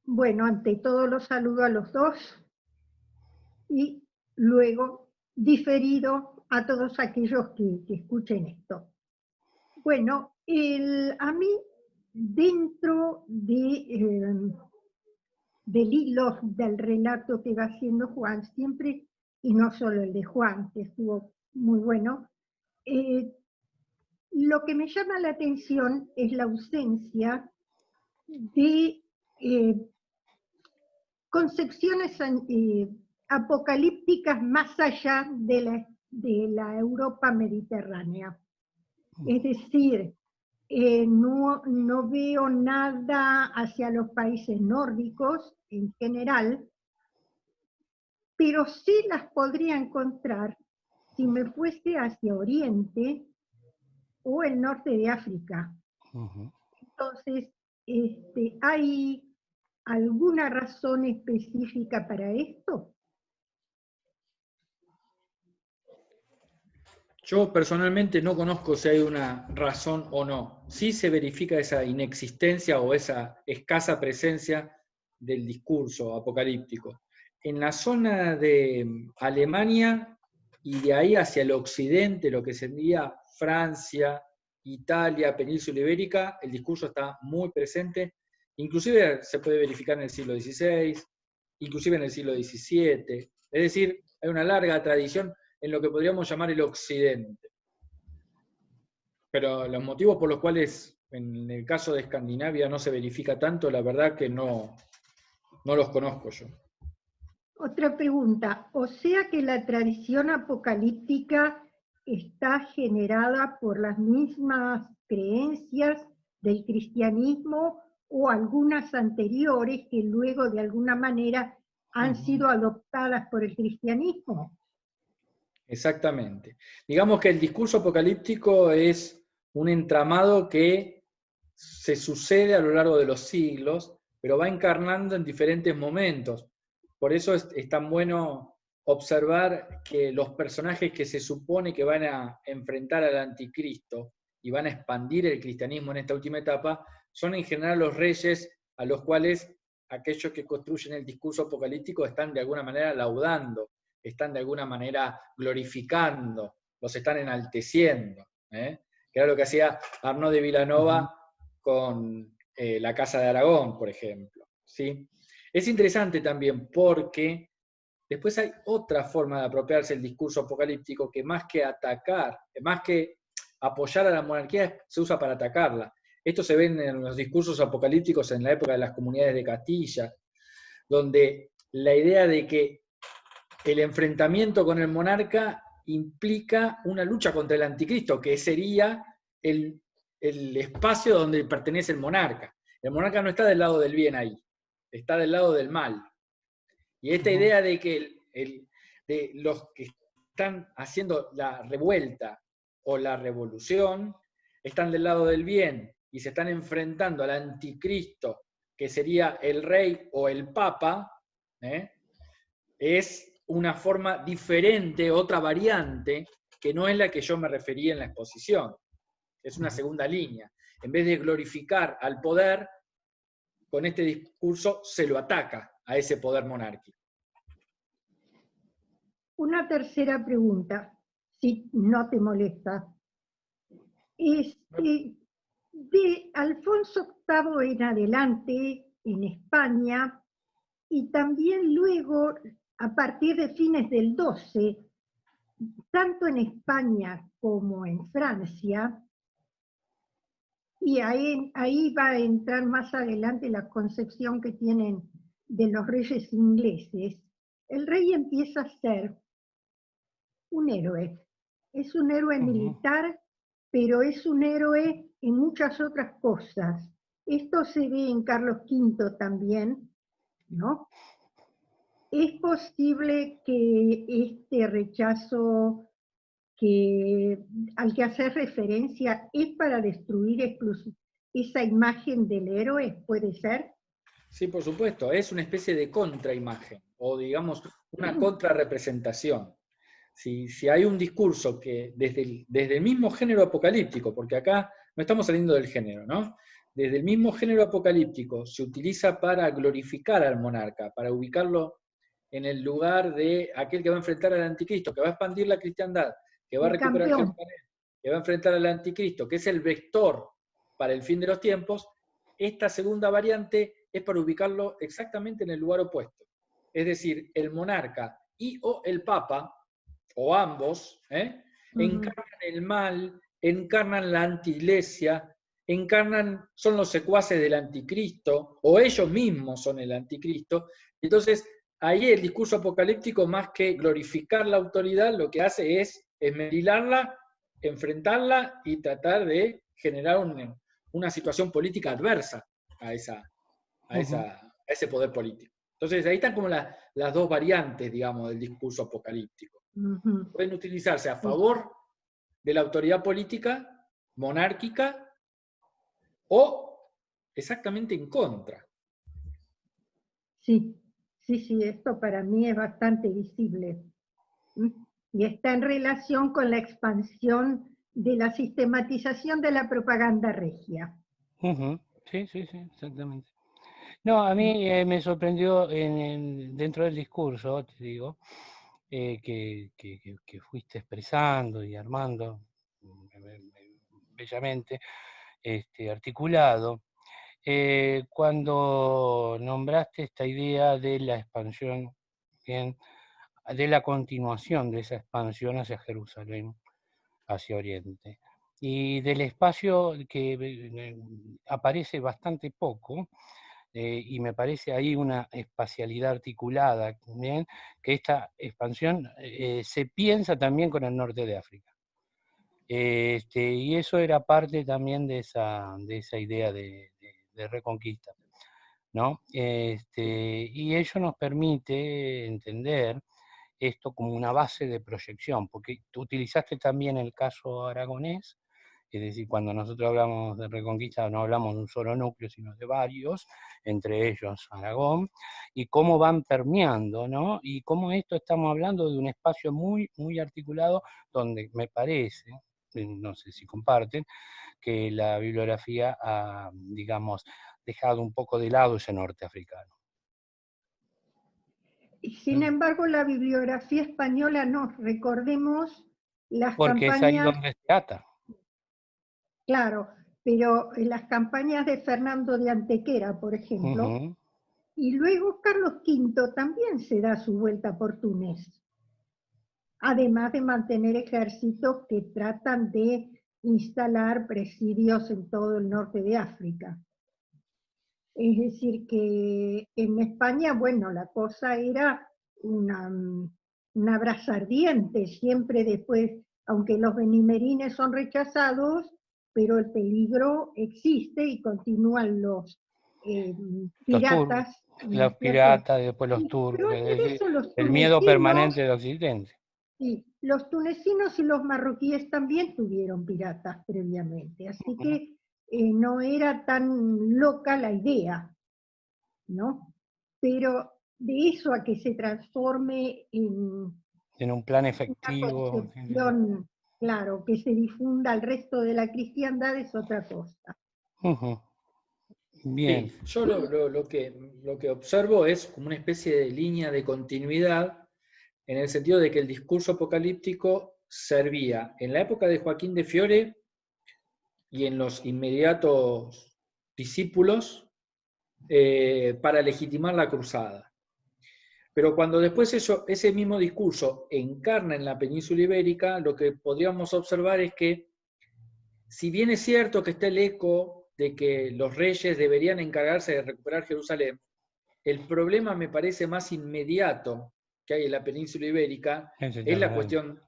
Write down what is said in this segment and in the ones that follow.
Bueno, ante todo los saludo a los dos y luego diferido a todos aquellos que escuchen esto. Bueno, a mí dentro del hilo del relato que va haciendo Juan, siempre, y no solo el de Juan, que estuvo muy bueno, lo que me llama la atención es la ausencia de concepciones apocalípticas más allá de la Europa mediterránea. Es decir, no veo nada hacia los países nórdicos en general, pero sí las podría encontrar si me fuese hacia Oriente o el norte de África. Entonces, ¿hay alguna razón específica para esto? Yo personalmente no conozco si hay una razón o no. Sí se verifica esa inexistencia o esa escasa presencia del discurso apocalíptico. En la zona de Alemania y de ahí hacia el occidente, lo que sería Francia, Italia, Península Ibérica, el discurso está muy presente. Inclusive se puede verificar en el siglo XVI, inclusive en el siglo XVII. Es decir, hay una larga tradición en lo que podríamos llamar el occidente. Pero los motivos por los cuales en el caso de Escandinavia no se verifica tanto, la verdad que no los conozco yo. Otra pregunta, o sea que la tradición apocalíptica está generada por las mismas creencias del cristianismo o algunas anteriores que luego de alguna manera han sido adoptadas por el cristianismo. Exactamente. Digamos que el discurso apocalíptico es un entramado que se sucede a lo largo de los siglos, pero va encarnando en diferentes momentos. Por eso es tan bueno observar que los personajes que se supone que van a enfrentar al anticristo y van a expandir el cristianismo en esta última etapa, son en general los reyes a los cuales aquellos que construyen el discurso apocalíptico están de alguna manera laudando, están de alguna manera glorificando, los están enalteciendo, que era lo que hacía Arnaud de Villanova con la Casa de Aragón, por ejemplo. ¿Sí? Es interesante también porque después hay otra forma de apropiarse el discurso apocalíptico que más que atacar, más que apoyar a la monarquía, se usa para atacarla. Esto se ve en los discursos apocalípticos en la época de las comunidades de Castilla, donde la idea de que el enfrentamiento con el monarca implica una lucha contra el anticristo, que sería el espacio donde pertenece el monarca. El monarca no está del lado del bien ahí, está del lado del mal. Y esta idea de que de los que están haciendo la revuelta o la revolución están del lado del bien y se están enfrentando al anticristo, que sería el rey o el papa, es una forma diferente, otra variante, que no es la que yo me refería en la exposición. Es una segunda línea. En vez de glorificar al poder, con este discurso se lo ataca a ese poder monárquico. Una tercera pregunta, si no te molesta. De Alfonso VIII en adelante, en España, y también luego, a partir de fines del 12, tanto en España como en Francia, y ahí va a entrar más adelante la concepción que tienen de los reyes ingleses, el rey empieza a ser un héroe. Es un héroe militar, pero es un héroe en muchas otras cosas. Esto se ve en Carlos V también, ¿no? ¿Es posible que este rechazo al que hace referencia es para destruir esa imagen del héroe? ¿Puede ser? Sí, por supuesto, es una especie de contraimagen, o digamos, una contrarrepresentación. Si hay un discurso que desde el mismo género apocalíptico, porque acá no estamos saliendo del género, ¿no? desde el mismo género apocalíptico se utiliza para glorificar al monarca, para ubicarlo en el lugar de aquel que va a enfrentar al anticristo, que va a expandir la cristiandad, que va a El recuperar campeón. Jerusalén, que va a enfrentar al anticristo, que es el vector para el fin de los tiempos, esta segunda variante es para ubicarlo exactamente en el lugar opuesto. Es decir, el monarca y o el papa, o ambos, encarnan el mal, encarnan la antiiglesia, son los secuaces del anticristo, o ellos mismos son el anticristo. Entonces, ahí el discurso apocalíptico, más que glorificar la autoridad, lo que hace es esmerilarla, enfrentarla y tratar de generar una situación política adversa a ese poder político. Entonces, ahí están como las dos variantes, digamos, del discurso apocalíptico. Pueden utilizarse a favor de la autoridad política, monárquica, o exactamente en contra. Sí, esto para mí es bastante visible. Y está en relación con la expansión de la sistematización de la propaganda regia. Sí, exactamente. No, a mí me sorprendió dentro del discurso, te digo, que fuiste expresando y armando bellamente, articulado, cuando nombraste esta idea de la expansión, bien, de la continuación de esa expansión hacia Jerusalén, hacia Oriente, y del espacio que aparece bastante poco, y me parece ahí una espacialidad articulada, ¿bien? Que esta expansión se piensa también con el norte de África. Y eso era parte también de esa idea de reconquista, ¿no? Y ello nos permite entender esto como una base de proyección, porque tú utilizaste también el caso aragonés, es decir, cuando nosotros hablamos de reconquista no hablamos de un solo núcleo, sino de varios, entre ellos Aragón, y cómo van permeando, ¿no? Y cómo esto estamos hablando de un espacio muy, muy articulado, donde me parece, no sé si comparten, que la bibliografía ha, digamos, dejado un poco de lado ese norte africano. Sin embargo, la bibliografía española no, recordemos las porque campañas... es ahí donde se ata. Claro, pero las campañas de Fernando de Antequera, por ejemplo, y luego Carlos V también se da su vuelta por Túnez, además de mantener ejércitos que tratan de instalar presidios en todo el norte de África. Es decir, que en España, bueno, la cosa era una brasa ardiente, siempre después, aunque los benimerines son rechazados, pero el peligro existe y continúan los piratas. Los piratas, y después los turcos, Pero es decir, los el miedo permanente de Occidente. Sí, los tunecinos y los marroquíes también tuvieron piratas previamente, así que no era tan loca la idea, ¿no? Pero de eso a que se transforme en un plan efectivo. Una concepción, claro, que se difunda al resto de la cristiandad es otra cosa. Bien. Sí, yo lo que observo es como una especie de línea de continuidad, en el sentido de que el discurso apocalíptico servía en la época de Joaquín de Fiore y en los inmediatos discípulos para legitimar la cruzada. Pero cuando después ese mismo discurso encarna en la península ibérica, lo que podríamos observar es que, si bien es cierto que está el eco de que los reyes deberían encargarse de recuperar Jerusalén, el problema me parece más inmediato que hay en la península ibérica es la cuestión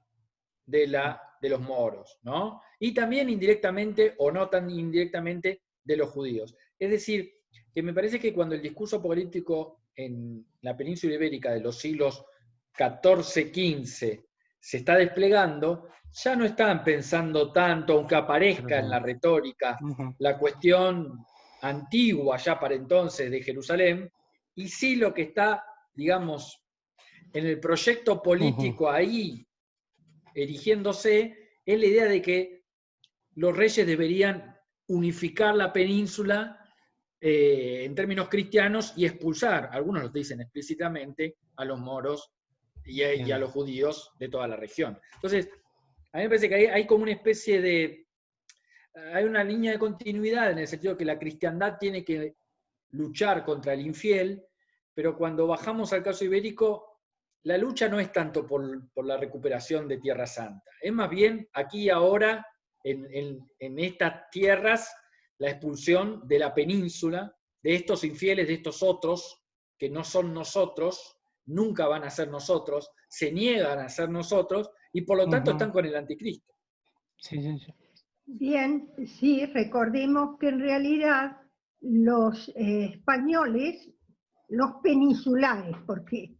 de los moros, ¿no? Y también indirectamente, o no tan indirectamente, de los judíos. Es decir, que me parece que cuando el discurso apocalíptico en la península ibérica de los siglos XIV-XV se está desplegando, ya no están pensando tanto, aunque aparezca en la retórica, la cuestión antigua ya para entonces de Jerusalén, y sí lo que está, digamos, en el proyecto político ahí erigiéndose, es la idea de que los reyes deberían unificar la península en términos cristianos y expulsar, algunos lo dicen explícitamente, a los moros y a los judíos de toda la región. Entonces, a mí me parece que hay como una especie de... Hay una línea de continuidad en el sentido que la cristiandad tiene que luchar contra el infiel, pero cuando bajamos al caso ibérico, la lucha no es tanto por la recuperación de Tierra Santa, es más bien aquí y ahora, en estas tierras, la expulsión de la península, de estos infieles, de estos otros, que no son nosotros, nunca van a ser nosotros, se niegan a ser nosotros, y por lo tanto están con el anticristo. Sí, sí, sí. Bien, sí, recordemos que en realidad los españoles, los peninsulares, porque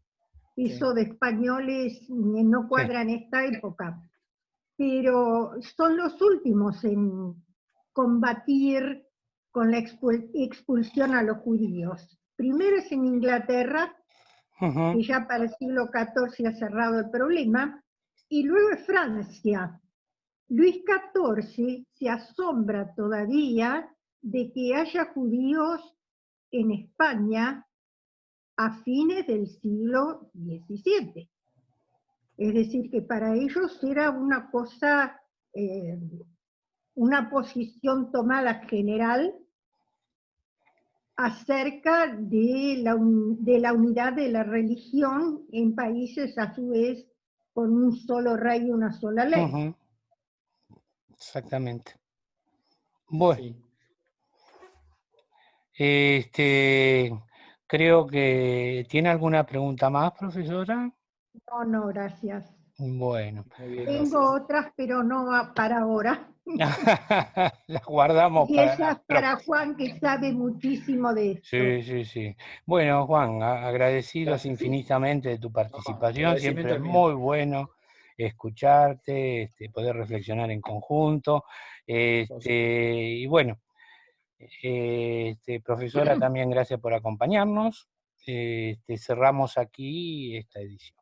eso de españoles no cuadra en esta época, pero son los últimos en combatir con la expulsión a los judíos. Primero es en Inglaterra, que ya para el siglo XIV ha cerrado el problema, y luego es Francia. Luis XIV se asombra todavía de que haya judíos en España a fines del siglo XVII. Es decir, que para ellos era una cosa, una posición tomada general acerca de la unidad de la religión en países a su vez con un solo rey y una sola ley. Exactamente. Bueno, sí. Creo que... ¿Tiene alguna pregunta más, profesora? No, gracias. Bueno. Muy bien, Tengo gracias. otras, pero no para ahora. Las guardamos Y para esa la es para próxima. Juan, que sabe muchísimo de esto. Sí, sí, sí. Bueno, Juan, agradecidos Gracias. infinitamente de tu No, participación. agradecimiento Siempre es es mío. muy bueno escucharte, poder reflexionar en conjunto. Y bueno, profesora, también gracias por acompañarnos. Cerramos aquí esta edición.